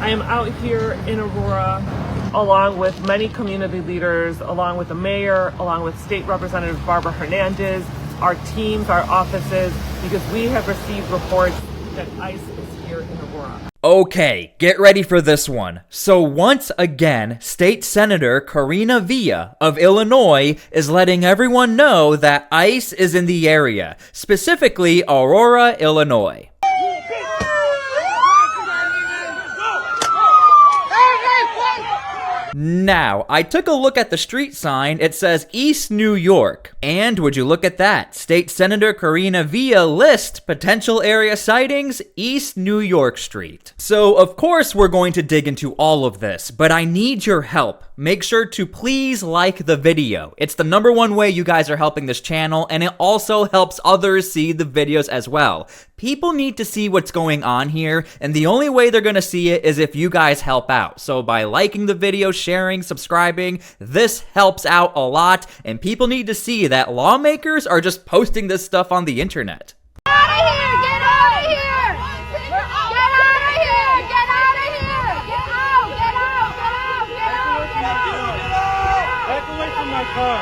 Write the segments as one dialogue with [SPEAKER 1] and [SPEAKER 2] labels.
[SPEAKER 1] I am out here in Aurora along with many community leaders, along with the mayor, along with State Representative Barbara Hernandez, our teams, our offices, because we have received reports that ICE is here in Aurora.
[SPEAKER 2] Okay, get ready for this one. So once again, State Senator Karina Villa of Illinois is letting everyone know that ICE is in the area, specifically Aurora, Illinois. Now, I took a look at the street sign. It says East New York. And would you look at that? State Senator Karina Villa lists potential area sightings, East New York Street. So, of course, we're going to dig into all of this, but I need your help. Make sure to please like the video. It's the #1 way you guys are helping this channel, and it also helps others see the videos as well. People need to see what's going on here, and the only way they're gonna see it is if you guys help out. So by liking the video, sharing, subscribing, this helps out a lot, and people need to see that lawmakers are just posting this stuff on the internet.
[SPEAKER 3] Get out of here! Get out of here! Get out of here! Get out of here! Get out! Get out! Get out! Get out! Get out!
[SPEAKER 4] Back away from my car!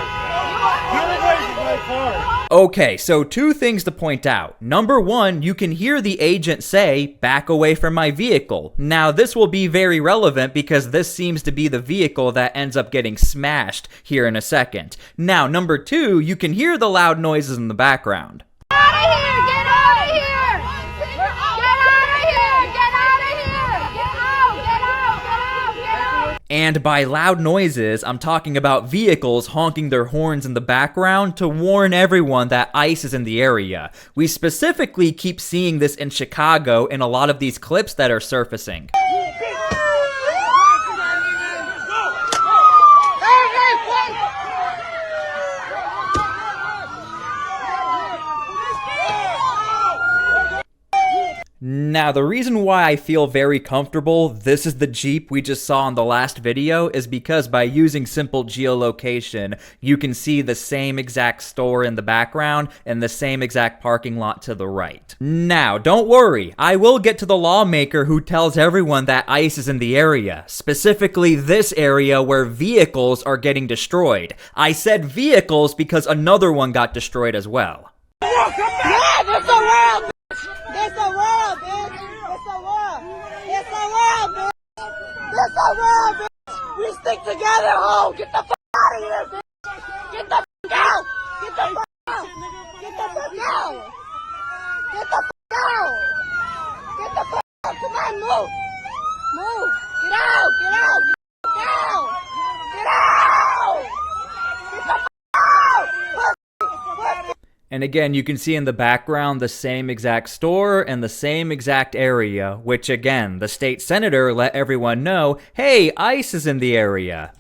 [SPEAKER 4] Get away from my car!
[SPEAKER 2] Okay, so 2 things to point out. #1, you can hear the agent say, "Back away from my vehicle." Now, this will be very relevant because this seems to be the vehicle that ends up getting smashed here in a second. Now, '2, you can hear the loud noises in the background.
[SPEAKER 3] Get out of here! Get out of here! Get out of here! Get out of here! Get out! Get out! Get out!
[SPEAKER 2] And by loud noises, I'm talking about vehicles honking their horns in the background to warn everyone that ICE is in the area. We specifically keep seeing this in Chicago in a lot of these clips that are surfacing. Now, the reason why I feel very comfortable this is the Jeep we just saw in the last video is because by using simple geolocation, you can see the same exact store in the background and the same exact parking lot to the right. Now, don't worry, I will get to the lawmaker who tells everyone that ICE is in the area, specifically this area where vehicles are getting destroyed. I said vehicles because another one got destroyed as well.
[SPEAKER 3] Yeah, it's a world, bitch! It's a world, bitch! It's a world! It's a world, bitch! It's a world, bitch! We stick together, ho! Get the fuck out of here, bitch! Get the fuck out! Get the fuck out! Get the fuck out! Get the fuck out! Get the fuck out! Come on, move! Move! Get out! Get out! Get out! Get out! Get the fuck out! Pussy!
[SPEAKER 2] And again, you can see in the background the same exact store and the same exact area, which again, the state senator let everyone know, hey, ICE is in the area.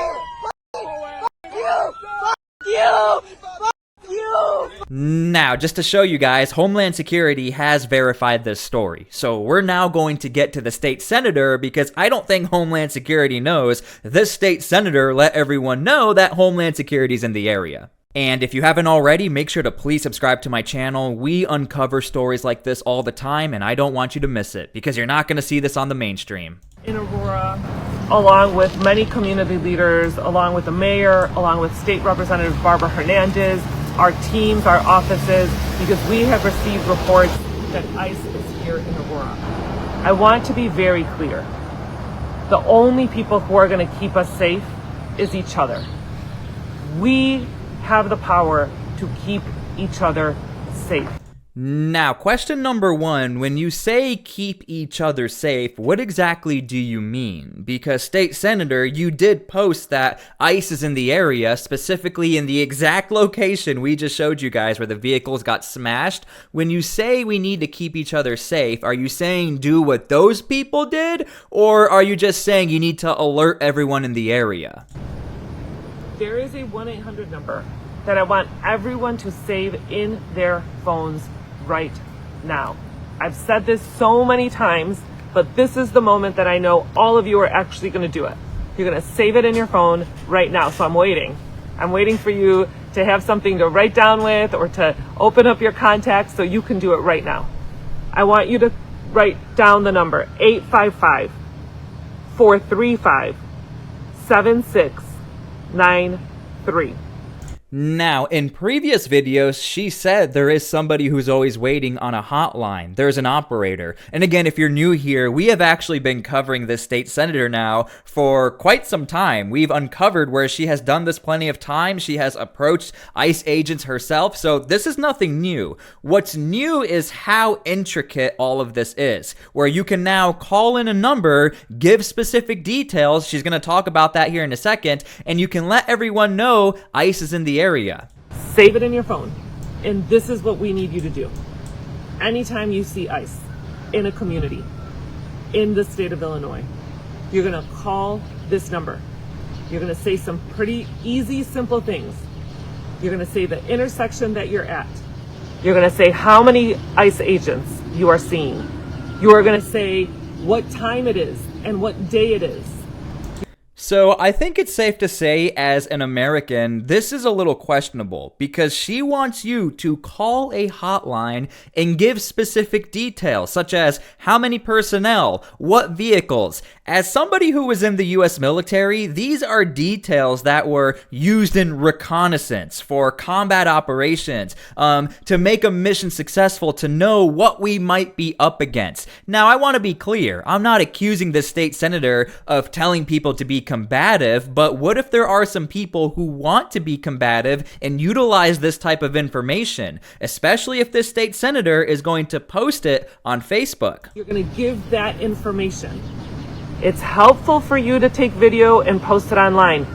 [SPEAKER 2] Now, just to show you guys, Homeland Security has verified this story. So we're now going to get to the state senator because I don't think Homeland Security knows this state senator let everyone know that Homeland Security is in the area. And if you haven't already, make sure to please subscribe to my channel. We uncover stories like this all the time, and I don't want you to miss it, because you're not going to see this on the mainstream.
[SPEAKER 1] In Aurora, along with many community leaders, along with the mayor, along with State Representative Barbara Hernandez, our teams, our offices, because we have received reports that ICE is here in Aurora. I want to be very clear. The only people who are going to keep us safe is each other. We have the power to keep each other safe.
[SPEAKER 2] Now, question #1, when you say keep each other safe, what exactly do you mean? Because State Senator, you did post that ICE is in the area, specifically in the exact location we just showed you guys where the vehicles got smashed. When you say we need to keep each other safe, are you saying do what those people did? Or are you just saying you need to alert everyone in the area?
[SPEAKER 1] There is a 1-800 number that I want everyone to save in their phones right now. I've said this so many times, but this is the moment that I know all of you are actually going to do it. You're going to save it in your phone right now. So I'm waiting. I'm waiting for you to have something to write down with or to open up your contacts so you can do it right now. I want you to write down the number 855 435-7693.
[SPEAKER 2] Now, in previous videos, she said there is somebody who's always waiting on a hotline. There's an operator. And again, if you're new here, we have actually been covering this state senator now for quite some time. We've uncovered where she has done this plenty of times. She has approached ICE agents herself, so this is nothing new. What's new is how intricate all of this is, where you can now call in a number, give specific details. She's going to talk about that here in a second, and you can let everyone know ICE is in the area.
[SPEAKER 1] Save it in your phone. And this is what we need you to do. Anytime you see ICE in a community in the state of Illinois, you're going to call this number. You're going to say some pretty easy, simple things. You're going to say the intersection that you're at. You're going to say how many ICE agents you are seeing. You are going to say what time it is and what day it is.
[SPEAKER 2] So I think it's safe to say, as an American, this is a little questionable because she wants you to call a hotline and give specific details, such as how many personnel, what vehicles. As somebody who was in the U.S. military, these are details that were used in reconnaissance for combat operations, to make a mission successful, to know what we might be up against. Now, I want to be clear. I'm not accusing this state senator of telling people to be combative, but what if there are some people who want to be combative and utilize this type of information, especially if this state senator is going to post it on Facebook?
[SPEAKER 1] You're going to give that information. It's helpful for you to take video and post it online,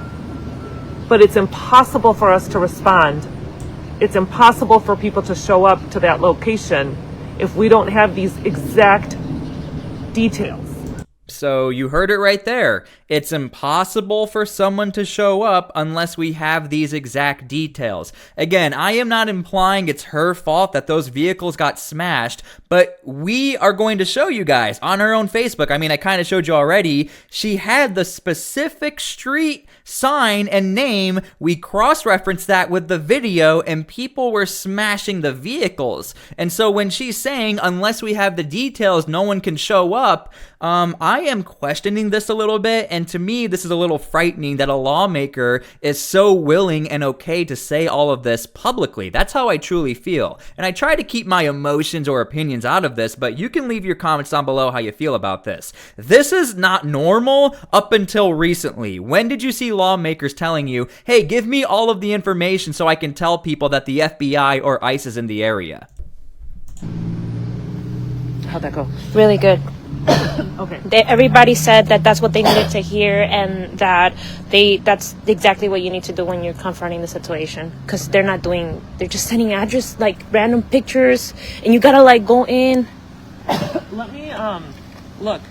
[SPEAKER 1] but it's impossible for us to respond. It's impossible for people to show up to that location if we don't have these exact details.
[SPEAKER 2] So you heard it right there. It's impossible for someone to show up unless we have these exact details. Again, I am not implying it's her fault that those vehicles got smashed, but we are going to show you guys on our own Facebook. I mean, I kind of showed you already. She had the specific street sign and name. We cross-referenced that with the video, and people were smashing the vehicles. And so when she's saying, unless we have the details, no one can show up, I am questioning this a little bit, and to me, this is a little frightening that a lawmaker is so willing and okay to say all of this publicly. That's how I truly feel. And I try to keep my emotions or opinions out of this, but you can leave your comments down below how you feel about this. This is not normal up until recently. When did you see lawmakers telling you, hey, give me all of the information so I can tell people that the FBI or ICE is in the area?
[SPEAKER 1] How'd that go?
[SPEAKER 5] Really good.
[SPEAKER 1] Okay.
[SPEAKER 5] Everybody said that that's what they needed to hear, and that that's exactly what you need to do when you're confronting the situation, because they're just sending address, like random pictures, and you gotta like go in.
[SPEAKER 1] Let me look.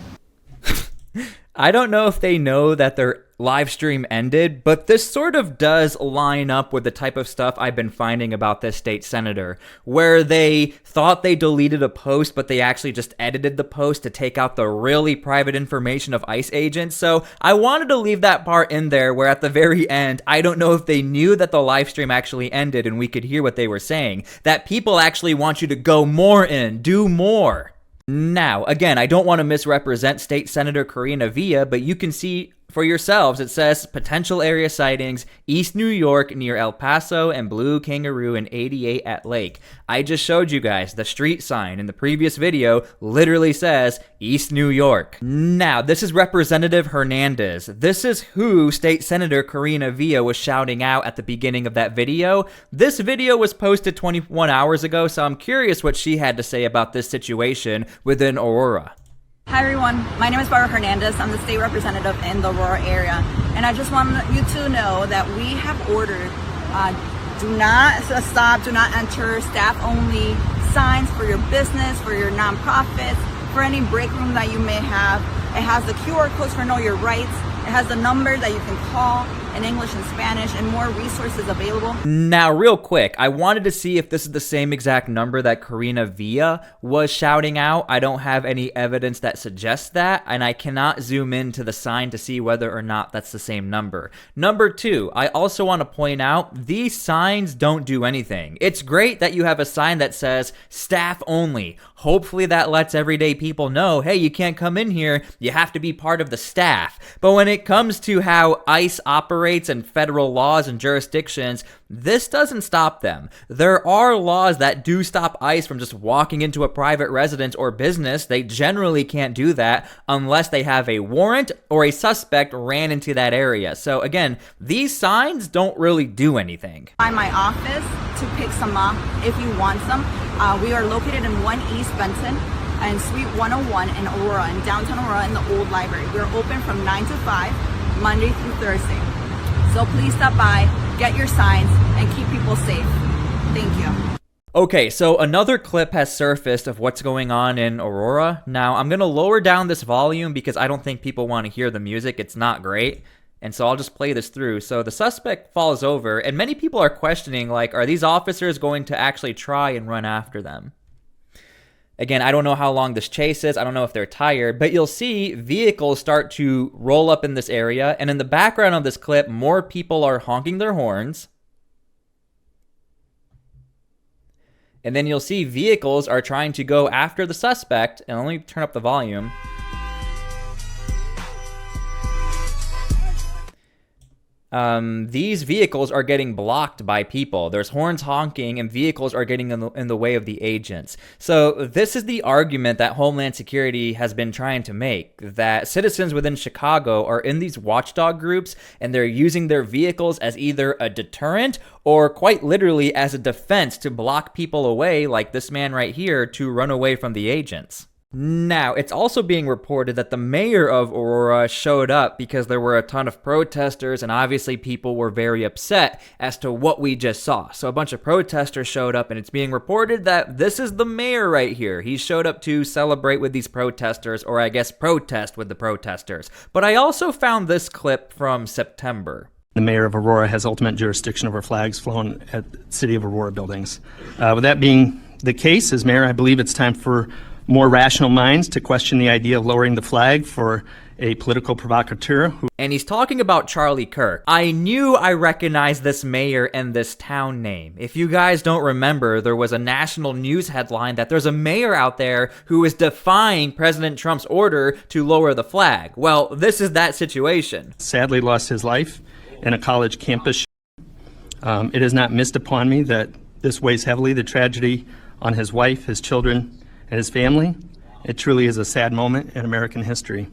[SPEAKER 2] I don't know if they know that their live stream ended, but this sort of does line up with the type of stuff I've been finding about this state senator, where they thought they deleted a post, but they actually just edited the post to take out the really private information of ICE agents. So I wanted to leave that part in there where at the very end, I don't know if they knew that the live stream actually ended and we could hear what they were saying, that people actually want you to go more in, do more. Now, again, I don't want to misrepresent State Senator Karina Villa, but you can see for yourselves, it says potential area sightings, East New York near El Paso and Blue Kangaroo and 88 at Lake. I just showed you guys the street sign in the previous video literally says East New York. Now, this is Representative Hernandez. This is who State Senator Karina Villa was shouting out at the beginning of that video. This video was posted 21 hours ago, so I'm curious what she had to say about this situation within Aurora.
[SPEAKER 6] Hi everyone, my name is Brighton Hernandez. I'm the state representative in the Aurora area, and I just want you to know that we have ordered do not stop, do not enter, staff only signs for your business, for your nonprofits, for any break room that you may have. It has the QR codes for Know Your Rights. It has the number that you can call. in English and Spanish, and more resources available.
[SPEAKER 2] Now, real quick, I wanted to see if this is the same exact number that Karina Villa was shouting out. I don't have any evidence that suggests that, and I cannot zoom into the sign to see whether or not that's the same number. Number two, I also want to point out these signs don't do anything. It's great that you have a sign that says staff only. Hopefully that lets everyday people know, hey, you can't come in here, you have to be part of the staff. But when it comes to how ICE operates and federal laws and jurisdictions, this doesn't stop them. There are laws that do stop ICE from just walking into a private residence or business. They generally can't do that unless they have a warrant or a suspect ran into that area. So again, these signs don't really do anything.
[SPEAKER 6] By my office to pick some up if you want some. We are located in 1 East Benton and Suite 101 in Aurora, in downtown Aurora, in the old library. We're open from 9 to 5, Monday through Thursday. So please stop by, get your signs, and keep people safe. Thank you.
[SPEAKER 2] Okay, so another clip has surfaced of what's going on in Aurora. Now, I'm going to lower down this volume because I don't think people want to hear the music. It's not great. And so I'll just play this through. So the suspect falls over, and many people are questioning, like, are these officers going to actually try and run after them? Again, I don't know how long this chase is. I don't know if they're tired, but you'll see vehicles start to roll up in this area. And in the background of this clip, more people are honking their horns. And then you'll see vehicles are trying to go after the suspect. And let me turn up the volume. These vehicles are getting blocked by people. There's horns honking and vehicles are getting in the way of the agents. So this is the argument that Homeland Security has been trying to make, that citizens within Chicago are in these watchdog groups and they're using their vehicles as either a deterrent or quite literally as a defense to block people away, like this man right here, to run away from the agents. Now, it's also being reported that the mayor of Aurora showed up because there were a ton of protesters and obviously people were very upset as to what we just saw. So a bunch of protesters showed up and it's being reported that this is the mayor right here. He showed up to celebrate with these protesters, or I guess protest with the protesters. But I also found this clip from September.
[SPEAKER 7] The mayor of Aurora has ultimate jurisdiction over flags flown at City of Aurora buildings. With that being the case, as mayor, I believe it's time for more rational minds to question the idea of lowering the flag for a political provocateur.
[SPEAKER 2] And he's talking about Charlie Kirk. I knew I recognized this mayor and this town name. If you guys don't remember, there was a national news headline that there's a mayor out there who is defying President Trump's order to lower the flag. Well, this is that situation.
[SPEAKER 7] Sadly lost his life in a college campus. It is not missed upon me that this weighs heavily, the tragedy on his wife, his children, and his family. It truly is a sad moment in American history.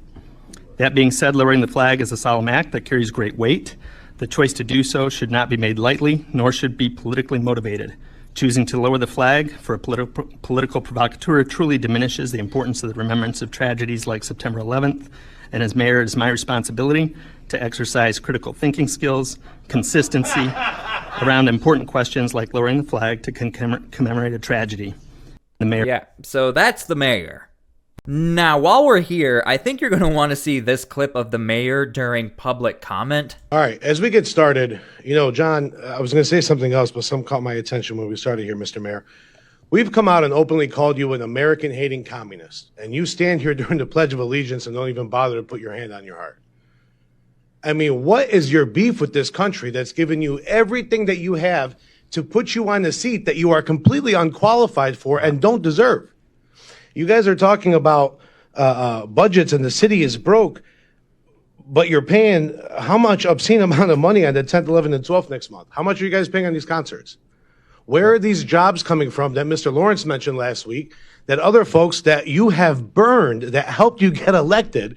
[SPEAKER 7] That being said, lowering the flag is a solemn act that carries great weight. The choice to do so should not be made lightly, nor should be politically motivated. Choosing to lower the flag for a political provocateur truly diminishes the importance of the remembrance of tragedies like September 11th. And as mayor, it is my responsibility to exercise critical thinking skills, consistency around important questions like lowering the flag to commemorate a tragedy. The mayor.
[SPEAKER 2] Yeah, so that's the mayor. Now, while we're here, I think you're going to want to see this clip of the mayor during public comment.
[SPEAKER 4] All right, as we get started, you know, John, I was going to say something else, but some caught my attention when we started here, Mr. Mayor. We've come out and openly called you an American-hating communist, and you stand here during the Pledge of Allegiance and don't even bother to put your hand on your heart. I mean, what is your beef with this country that's given you everything that you have to put you on a seat that you are completely unqualified for and don't deserve? You guys are talking about budgets and the city is broke, but you're paying how much obscene amount of money on the 10th, 11th, and 12th next month? How much are you guys paying on these concerts? Where are these jobs coming from that Mr. Lawrence mentioned last week, that other folks that you have burned, that helped you get elected,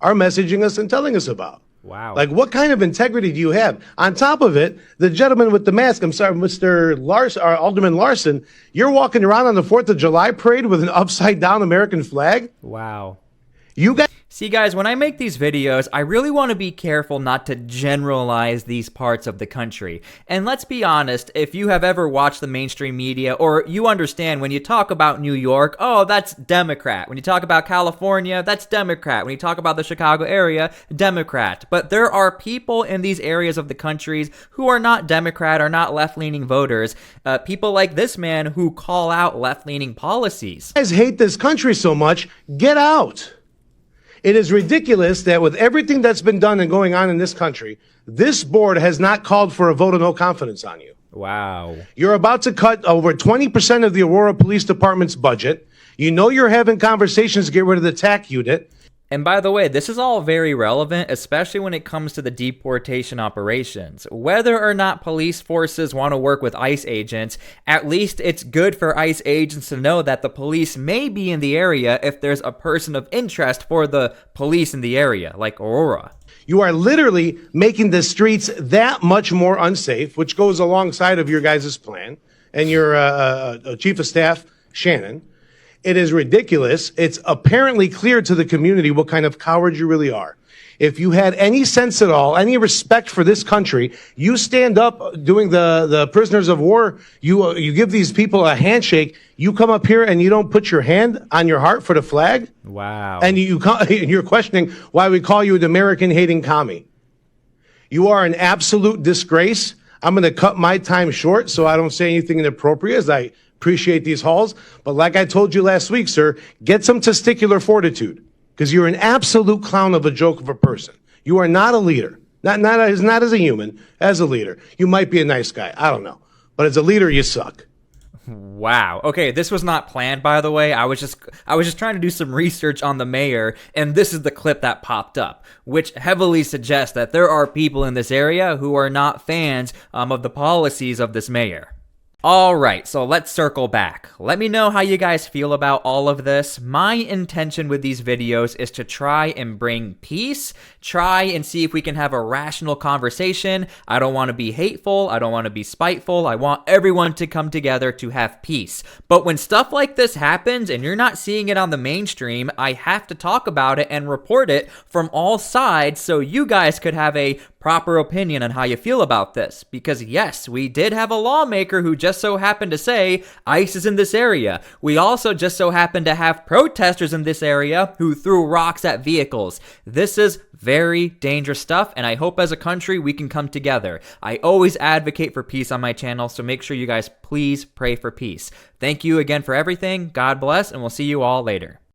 [SPEAKER 4] are messaging us and telling us about?
[SPEAKER 2] Wow.
[SPEAKER 4] Like, what kind of integrity do you have? On top of it, the gentleman with the mask, I'm sorry, Mr. Larson, or Alderman Larson, you're walking around on the 4th of July parade with an upside down American flag?
[SPEAKER 2] Wow.
[SPEAKER 4] You guys.
[SPEAKER 2] See guys, when I make these videos, I really want to be careful not to generalize these parts of the country. And let's be honest, if you have ever watched the mainstream media, or you understand when you talk about New York, oh, that's Democrat. When you talk about California, that's Democrat. When you talk about the Chicago area, Democrat. But there are people in these areas of the countries who are not Democrat or not left-leaning voters. People like this man who call out left-leaning policies.
[SPEAKER 4] You guys hate this country so much, get out. It is ridiculous that with everything that's been done and going on in this country, this board has not called for a vote of no confidence on you.
[SPEAKER 2] Wow.
[SPEAKER 4] You're about to cut over 20% of the Aurora Police Department's budget. You know you're having conversations to get rid of the TAC unit.
[SPEAKER 2] And by the way, this is all very relevant, especially when it comes to the deportation operations. Whether or not police forces want to work with ICE agents, at least it's good for ICE agents to know that the police may be in the area if there's a person of interest for the police in the area, like Aurora.
[SPEAKER 4] You are literally making the streets that much more unsafe, which goes alongside of your guys' plan and your chief of staff, Shannon. It is ridiculous. It's apparently clear to the community what kind of coward you really are. If you had any sense at all, any respect for this country, you stand up doing the prisoners of war. You give these people a handshake. You come up here and you don't put your hand on your heart for the flag.
[SPEAKER 2] Wow.
[SPEAKER 4] And you're questioning why we call you an American-hating commie. You are an absolute disgrace. I'm going to cut my time short so I don't say anything inappropriate, as I appreciate these halls. But like I told you last week, sir, get some testicular fortitude, because you're an absolute clown of a joke of a person. You are not a leader. Not as a human, as a leader. You might be a nice guy. I don't know. But as a leader, you suck.
[SPEAKER 2] Wow. Okay, this was not planned, by the way. I was just trying to do some research on the mayor, and this is the clip that popped up, which heavily suggests that there are people in this area who are not fans of the policies of this mayor. Alright, so let's circle back. Let me know how you guys feel about all of this. My intention with these videos is to try and bring peace, try and see if we can have a rational conversation. I don't want to be hateful, I don't want to be spiteful, I want everyone to come together to have peace. But when stuff like this happens and you're not seeing it on the mainstream, I have to talk about it and report it from all sides so you guys could have a proper opinion on how you feel about this. Because yes, we did have a lawmaker who just so happened to say ICE is in this area. We also just so happened to have protesters in this area who threw rocks at vehicles. This is very dangerous stuff, and I hope as a country we can come together. I always advocate for peace on my channel, so make sure you guys please pray for peace. Thank you again for everything. God bless, and we'll see you all later.